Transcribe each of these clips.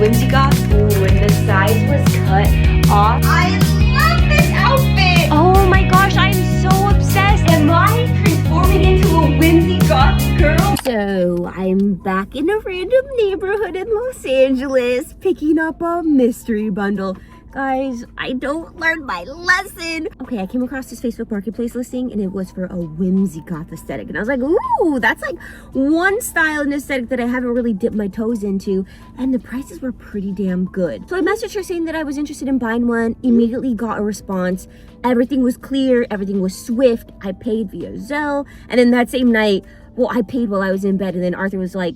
Whimsigoth. Ooh, and the size was cut off. I love this outfit! Oh my gosh, I am so obsessed. Am I transforming into a Whimsigoth girl? So, I'm back in a random neighborhood in Los Angeles picking up a mystery bundle. Guys, I don't learn my lesson. Okay, I came across this Facebook Marketplace listing and it was for a Whimsigoth aesthetic. And I was like, ooh, that's like one style and aesthetic that I haven't really dipped my toes into. And the prices were pretty damn good. So I messaged her saying that I was interested in buying one, immediately got a response. Everything was clear, everything was swift. I paid via Zelle. And then that same night, well, I paid while I was in bed. And then Arthur was like,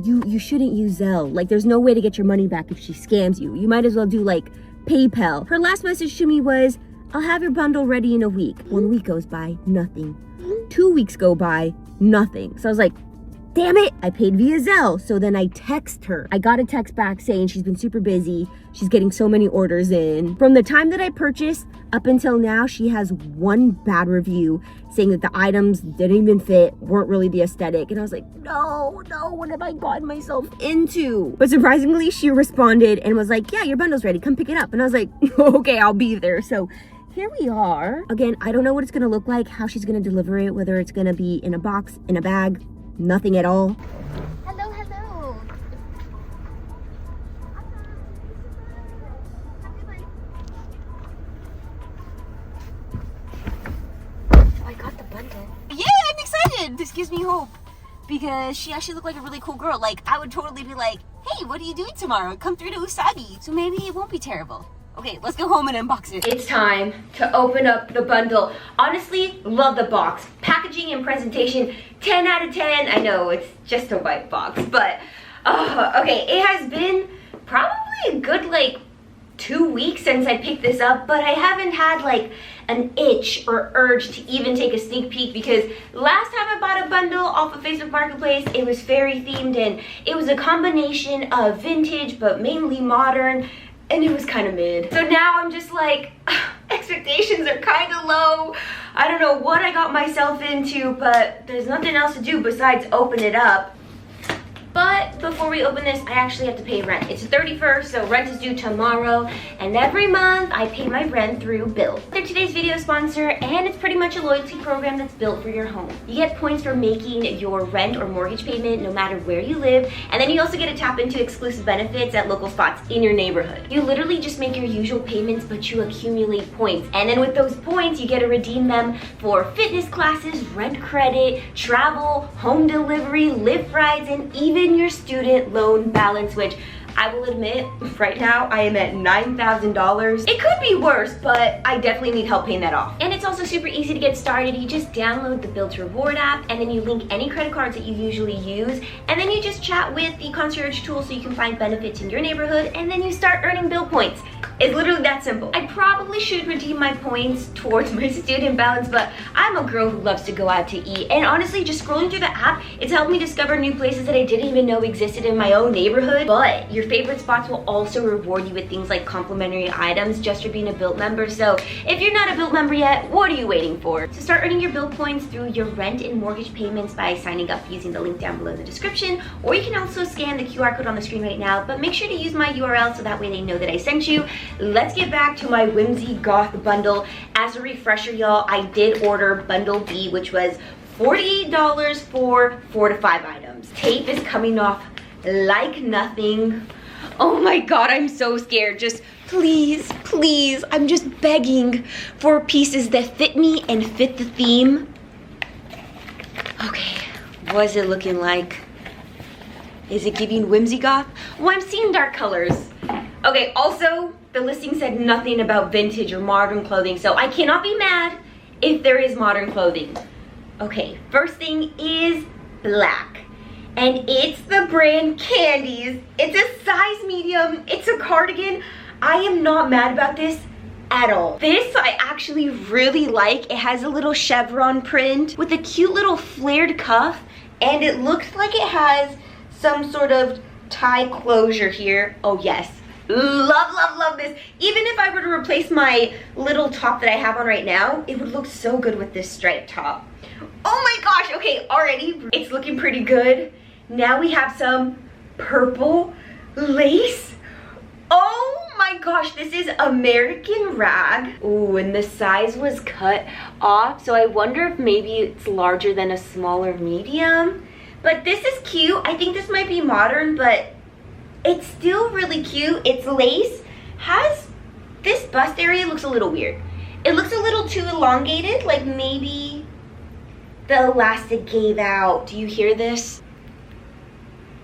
you shouldn't use Zelle. Like, there's no way to get your money back if she scams you. You might as well do like PayPal. Her last message to me was, I'll have your bundle ready in a week. 1 week goes by, nothing. 2 weeks go by, nothing. So I was like, damn it, I paid via Zelle. So then I text her. I got a text back saying she's been super busy. She's getting so many orders in. From the time that I purchased up until now, she has one bad review saying that the items didn't even fit, weren't really the aesthetic. And I was like, no, what have I gotten myself into? But surprisingly, she responded and was like, yeah, your bundle's ready, come pick it up. And I was like, okay, I'll be there. So here we are. Again, I don't know what it's gonna look like, how she's gonna deliver it, whether it's gonna be in a box, in a bag, nothing at all. Hello. I got the bundle. Yeah, I'm excited. This gives me hope because she actually looked like a really cool girl. Like, I would totally be like, hey, what are you doing tomorrow? Come through to USAGI. So maybe it won't be terrible. Okay, let's go home and unbox it. It's time to open up the bundle. Honestly, love the box. Packaging and presentation, 10 out of 10. I know it's just a white box, but okay, it has been probably a good like 2 weeks since I picked this up, but I haven't had like an itch or urge to even take a sneak peek because last time I bought a bundle off of Facebook Marketplace, it was fairy themed and it was a combination of vintage but mainly modern, and it was kind of mid. So now I'm just like, expectations are kind of low. I don't know what I got myself into, but there's nothing else to do besides open it up. But before we open this, I actually have to pay rent. It's the 31st, so rent is due tomorrow. And every month, I pay my rent through Bilt. They're today's video sponsor, and it's pretty much a loyalty program that's built for your home. You get points for making your rent or mortgage payment no matter where you live. And then you also get to tap into exclusive benefits at local spots in your neighborhood. You literally just make your usual payments, but you accumulate points. And then with those points, you get to redeem them for fitness classes, rent credit, travel, home delivery, Lyft rides, and even your student loan balance, which I will admit, right now I am at $9,000. It could be worse, but I definitely need help paying that off. And it's also super easy to get started. You just download the Bilt Reward app, and then you link any credit cards that you usually use, and then you just chat with the concierge tool so you can find benefits in your neighborhood, and then you start earning Bilt points. It's literally that simple. I probably should redeem my points towards my student balance, but I'm a girl who loves to go out to eat. And honestly, just scrolling through the app, it's helped me discover new places that I didn't even know existed in my own neighborhood. But your favorite spots will also reward you with things like complimentary items just for being a Bilt member. So if you're not a Bilt member yet, what are you waiting for? So start earning your Bilt points through your rent and mortgage payments by signing up using the link down below in the description, or you can also scan the QR code on the screen right now, but make sure to use my URL so that way they know that I sent you. Let's get back to my Whimsigoth bundle. As a refresher, y'all, I did order bundle B, which was $48 for 4 to 5 items. Tape is coming off like nothing. Oh my god, I'm so scared. Just please, I'm just begging for pieces that fit me and fit the theme. Okay, what's it looking like? Is it giving Whimsigoth? Well, I'm seeing dark colors. Okay, also, the listing said nothing about vintage or modern clothing, so I cannot be mad if there is modern clothing. Okay, first thing is black. And it's the brand Candies. It's a size medium. It's a cardigan. I am not mad about this at all. This I actually really like. It has a little chevron print with a cute little flared cuff, and it looks like it has some sort of tie closure here. Oh yes, love this. Even if I were to replace my little top that I have on right now, it would look so good with this striped top. Oh my gosh, okay, already it's looking pretty good. Now we have some purple lace. gosh, this is American rag. Ooh, and the size was cut off, so I wonder if maybe it's larger than a smaller medium. But this is cute. I think this might be modern, but it's still really cute. It's lace. This bust area looks a little weird. It looks a little too elongated, like maybe the elastic gave out. Do you hear this?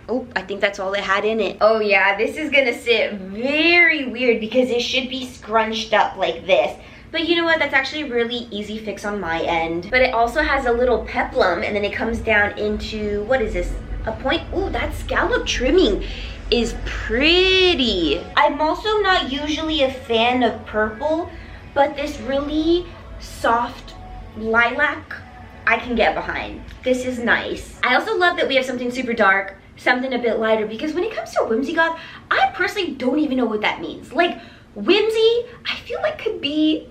Oh, I think that's all it had in it. Oh yeah, this is gonna sit very weird because it should be scrunched up like this. But you know what, that's actually a really easy fix on my end. But it also has a little peplum, and then it comes down into, what is this? A point? Ooh, that scallop trimming is pretty. I'm also not usually a fan of purple, but this really soft lilac I can get behind. This is nice. I also love that we have something super dark, something a bit lighter, because when it comes to whimsy goth, I personally don't even know what that means. Like, whimsy, I feel like could be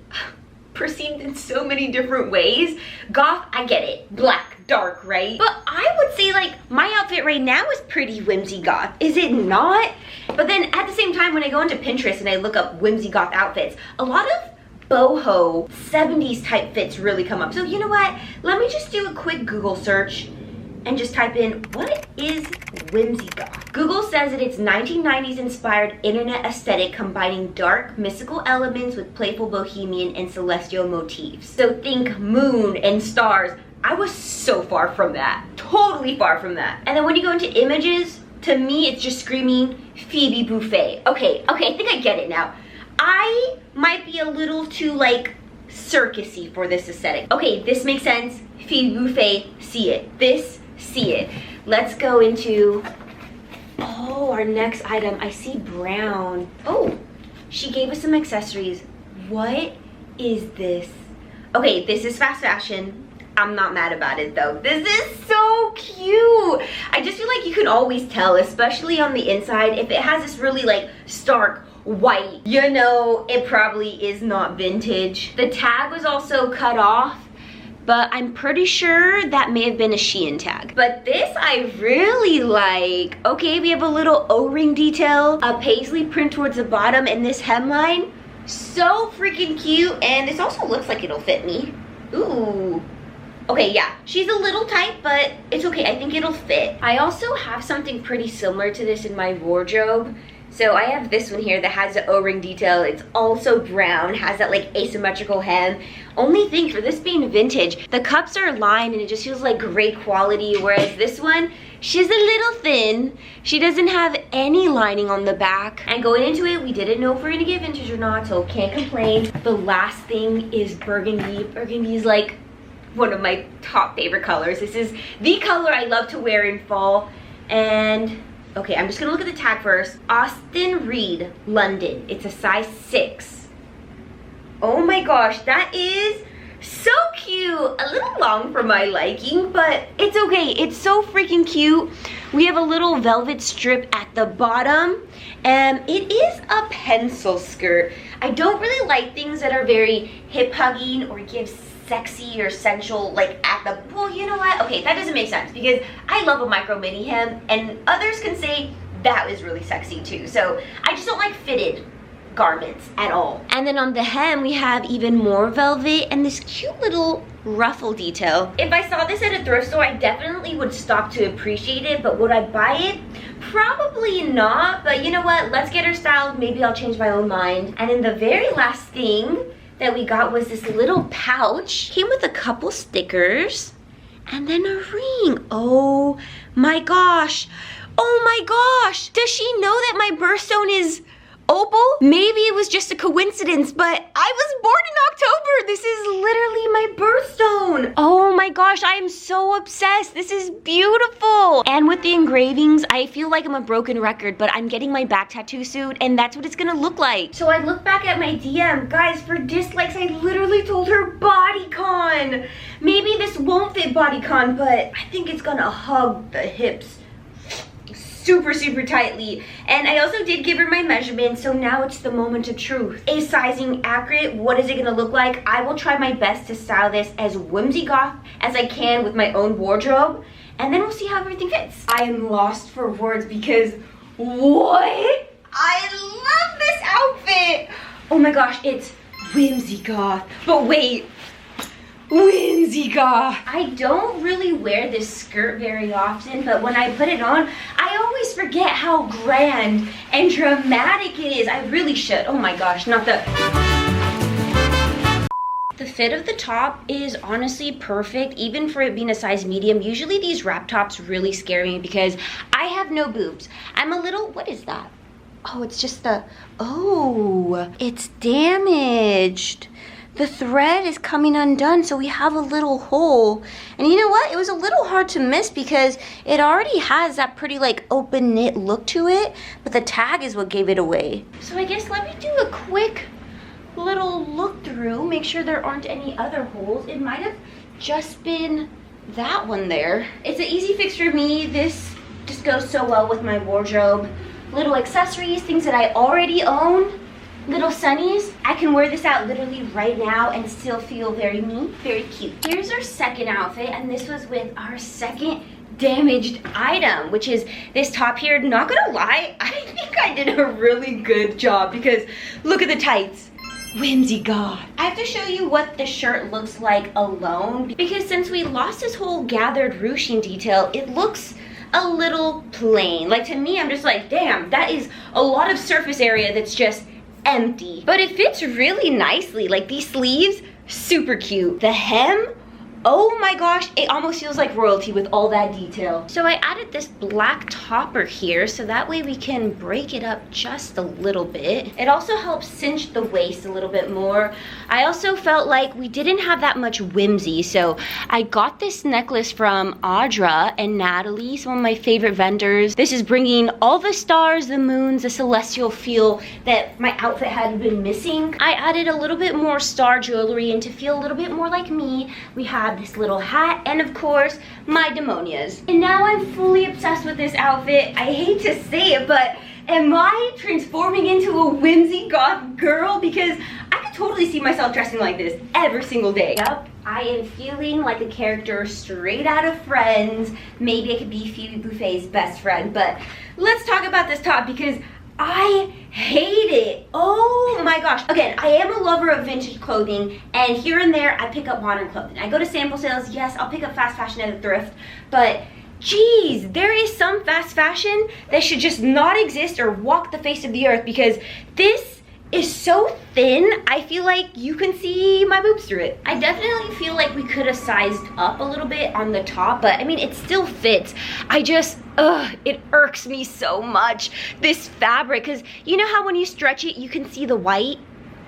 perceived in so many different ways. Goth, I get it. Black, dark, right? But I would say, like, my outfit right now is pretty whimsy goth. Is it not? But then at the same time, when I go into Pinterest and I look up whimsy goth outfits, a lot of boho 70s type fits really come up. So you know what? Let me just do a quick Google search and just type in, what is whimsy goth? Google says that it's 1990s inspired internet aesthetic combining dark mystical elements with playful bohemian and celestial motifs. So think moon and stars. I was so far from that. Totally far from that. And then when you go into images, to me it's just screaming Phoebe Buffet. Okay, I think I get it now. I might be a little too like circusy for this aesthetic. Okay, this makes sense. Phoebe Buffet, see it. This, see it. Let's go into, oh, our next item. I see brown. Oh, she gave us some accessories. What is this? Okay, this is fast fashion. I'm not mad about it though. This is so cute. I just feel like you can always tell, especially on the inside, if it has this really like stark white, you know, it probably is not vintage. The tag was also cut off, but I'm pretty sure that may have been a Shein tag. But this I really like. Okay, we have a little O-ring detail, a paisley print towards the bottom, and this hemline, so freaking cute. And this also looks like it'll fit me. Ooh. Okay, yeah, she's a little tight, but it's okay. I think it'll fit. I also have something pretty similar to this in my wardrobe. So I have this one here that has the O-ring detail. It's also brown, has that like asymmetrical hem. Only thing for this being vintage, the cups are lined and it just feels like great quality, whereas this one, she's a little thin. She doesn't have any lining on the back. And going into it, we didn't know if we're gonna get vintage or not, so can't complain. The last thing is burgundy. Burgundy is like one of my top favorite colors. This is the color I love to wear in fall. And okay, I'm just gonna look at the tag first. Austin Reed, London. It's a size 6. Oh my gosh, that is so cute. A little long for my liking, but it's okay. It's so freaking cute. We have a little velvet strip at the bottom, and it is a pencil skirt. I don't really like things that are very hip hugging or give sexy or sensual, like at the, well, you know what? Okay, that doesn't make sense because I love a micro mini hem, and others can say that was really sexy too. So I just don't like fitted garments at all. And then on the hem, we have even more velvet and this cute little ruffle detail. If I saw this at a thrift store, I definitely would stop to appreciate it, but would I buy it? Probably not, but you know what? Let's get her styled. Maybe I'll change my own mind. And then the very last thing that we got was this little pouch. Came with a couple stickers and then a ring. Oh my gosh. Oh my gosh. Does she know that my birthstone is opal? Maybe it was just a coincidence, but I was born in October. This is literally my birthstone. Oh my gosh, I am so obsessed. This is beautiful. And with the engravings, I feel like I'm a broken record, but I'm getting my back tattoo suit, and that's what it's gonna look like. So I look back at my DM. Guys, for dislikes, I literally told her bodycon. Maybe this won't fit bodycon, but I think it's gonna hug the hips super tightly. And I also did give her my measurements, so now it's the moment of truth. Is sizing accurate? What is it gonna look like? I will try my best to style this as whimsy goth as I can with my own wardrobe, and then we'll see how everything fits. I am lost for words because what? I love this outfit. Oh my gosh, it's Whimsigoth. But wait, Whimsigoth. I don't really wear this skirt very often, but when I put it on, I always forget how grand and dramatic it is. I really should. Oh my gosh, not the... The fit of the top is honestly perfect, even for it being a size medium. Usually these wrap tops really scare me because I have no boobs. I'm a little, what is that? Oh, it's just the, oh, it's damaged. The thread is coming undone, so we have a little hole. And you know what? It was a little hard to miss because it already has that pretty like open knit look to it, but the tag is what gave it away. So I guess let me do a quick little look through, make sure there aren't any other holes. It might have just been that one there. It's an easy fix for me. This just goes so well with my wardrobe. Little accessories, things that I already own, little sunnies. I can wear this out literally right now and still feel very me, very cute. Here's our second outfit, and this was with our second damaged item, which is this top here. Not gonna lie, I think I did a really good job because look at the tights. Whimsigoth. I have to show you what the shirt looks like alone because since we lost this whole gathered ruching detail, it looks a little plain. Like to me, I'm just like, damn, that is a lot of surface area that's just empty. But it fits really nicely. Like these sleeves, super cute. The hem, oh my gosh, it almost feels like royalty with all that detail. So I added this black topper here so that way we can break it up just a little bit. It also helps cinch the waist a little bit more. I also felt like we didn't have that much whimsy, so I got this necklace from Audra and Natalie, some of my favorite vendors. This is bringing all the stars, the moons, the celestial feel that my outfit had been missing. I added a little bit more star jewelry and to feel a little bit more like me, we have this little hat and of course my demonias. And now I'm fully obsessed with this outfit. I hate to say it, but am I transforming into a Whimsigoth girl? Because I could totally see myself dressing like this every single day. Yep, I am feeling like a character straight out of Friends. Maybe I could be Phoebe Buffay's best friend, but let's talk about this top because I hate it. Oh my gosh. Again, I am a lover of vintage clothing, and here and there I pick up modern clothing. I go to sample sales. Yes, I'll pick up fast fashion at a thrift, but geez, there is some fast fashion that should just not exist or walk the face of the earth because this is so thin, I feel like you can see my boobs through it. I definitely feel like we could have sized up a little bit on the top, but I mean, it still fits. I just, it irks me so much, this fabric, because you know how when you stretch it, you can see the white?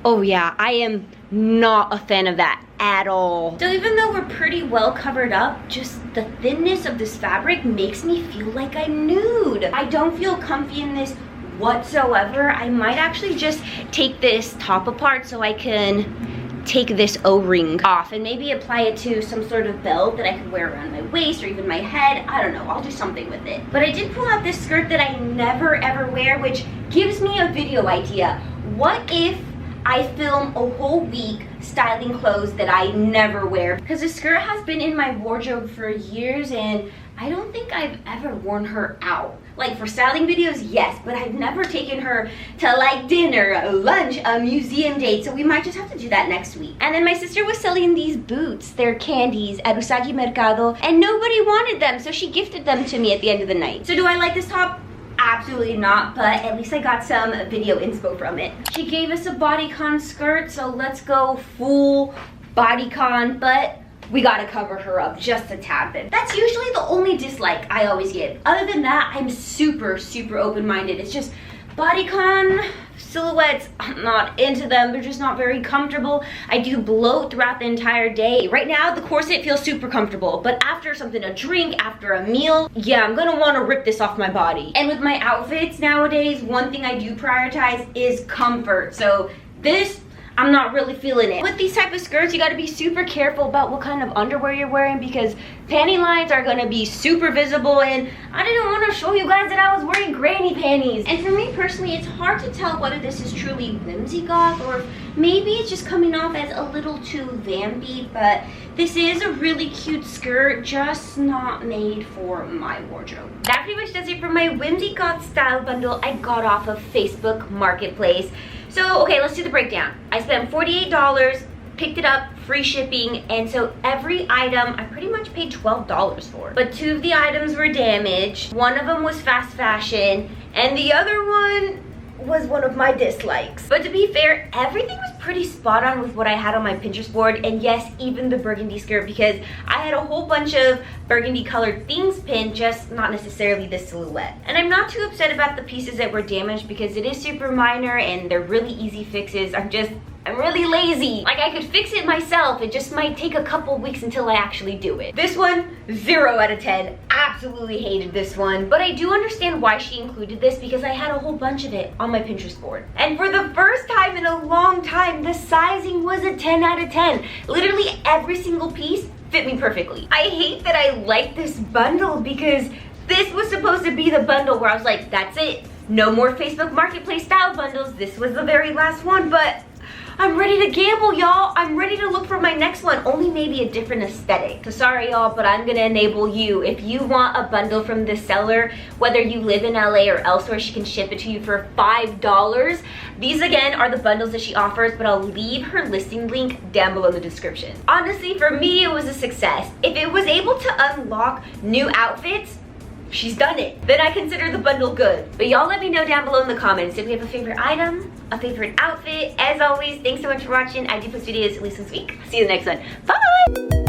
Oh yeah, I am not a fan of that at all. So even though we're pretty well covered up, just the thinness of this fabric makes me feel like I'm nude. I don't feel comfy in this whatsoever. I might actually just take this top apart so I can take this O-ring off and maybe apply it to some sort of belt that I could wear around my waist or even my head. I don't know, I'll do something with it. But I did pull out this skirt that I never ever wear, which gives me a video idea. What if I film a whole week styling clothes that I never wear? Because this skirt has been in my wardrobe for years and I don't think I've ever worn her out. Like for styling videos, yes, but I've never taken her to like dinner, a lunch, a museum date, so we might just have to do that next week. And then my sister was selling these boots, they're candies, at USAGI MERCADO, and nobody wanted them, so she gifted them to me at the end of the night. So do I like this top? Absolutely not, but at least I got some video inspo from it. She gave us a bodycon skirt, so let's go full bodycon, but we gotta cover her up just a tad bit. That's usually the only dislike I always get. Other than that, I'm super, super open-minded. It's just bodycon silhouettes, I'm not into them. They're just not very comfortable. I do bloat throughout the entire day. Right now, the corset feels super comfortable, but after something to drink, after a meal, yeah, I'm gonna wanna rip this off my body. And with my outfits nowadays, one thing I do prioritize is comfort. So this, I'm not really feeling it. With these type of skirts, you gotta be super careful about what kind of underwear you're wearing because panty lines are gonna be super visible, and I didn't wanna show you guys that I was wearing granny panties. And for me personally, it's hard to tell whether this is truly Whimsigoth or maybe it's just coming off as a little too vampy, but this is a really cute skirt, just not made for my wardrobe. That pretty much does it for my Whimsigoth style bundle I got off of Facebook Marketplace. So, okay, let's do the breakdown. I spent $48, picked it up, free shipping, and so every item I pretty much paid $12 for. But 2 of the items were damaged, 1 of them was fast fashion, and the other one was one of my dislikes. But to be fair, everything was pretty spot on with what I had on my Pinterest board, and yes, even the burgundy skirt, because I had a whole bunch of burgundy colored things pinned, just not necessarily this silhouette. And I'm not too upset about the pieces that were damaged because it is super minor and they're really easy fixes. I'm really lazy. Like, I could fix it myself. It just might take a couple weeks until I actually do it. This one, 0 out of 10. Absolutely hated this one. But I do understand why she included this because I had a whole bunch of it on my Pinterest board. And for the first time in a long time, the sizing was a 10 out of 10. Literally every single piece fit me perfectly. I hate that I like this bundle because this was supposed to be the bundle where I was like, that's it. No more Facebook Marketplace style bundles. This was the very last one, but I'm ready to gamble, y'all. I'm ready to look for my next one, only maybe a different aesthetic. So sorry, y'all, but I'm gonna enable you. If you want a bundle from this seller, whether you live in LA or elsewhere, she can ship it to you for $5. These, again, are the bundles that she offers, but I'll leave her listing link down below in the description. Honestly, for me, it was a success. If it was able to unlock new outfits, she's done it. Then I consider the bundle good. But y'all let me know down below in the comments if you have a favorite item, a favorite outfit. As always, thanks so much for watching. I do post videos at least once a week. See you in the next one. Bye!